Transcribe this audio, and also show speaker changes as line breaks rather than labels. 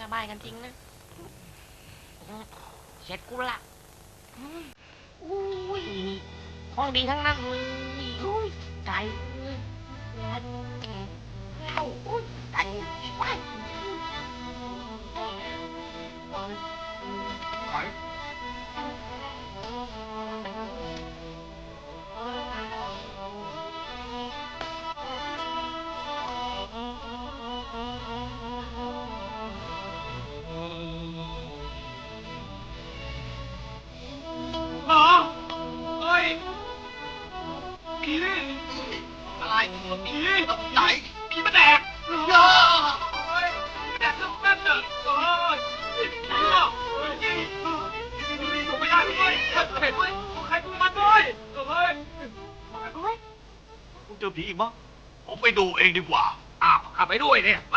สบายกันจริงนะเสร็จกูละอุ้ยของดีทั้งนั้นเลยอุ้ยใจเข้าอุ้ยใจไป
เฮ้ยผีอะไรผีไหนผีมาแดกเฮ้ยแดกลูกแม่เถอะเฮ้ยผีหรอกดูไม่ได้ด้วยเห็นด้วยใครกูมันด้วยเฮ้ยมึงเจอผีอีกมั้งผมไปดูเองดีกว่าอ้าวขับไปด้วยเนี่ยไป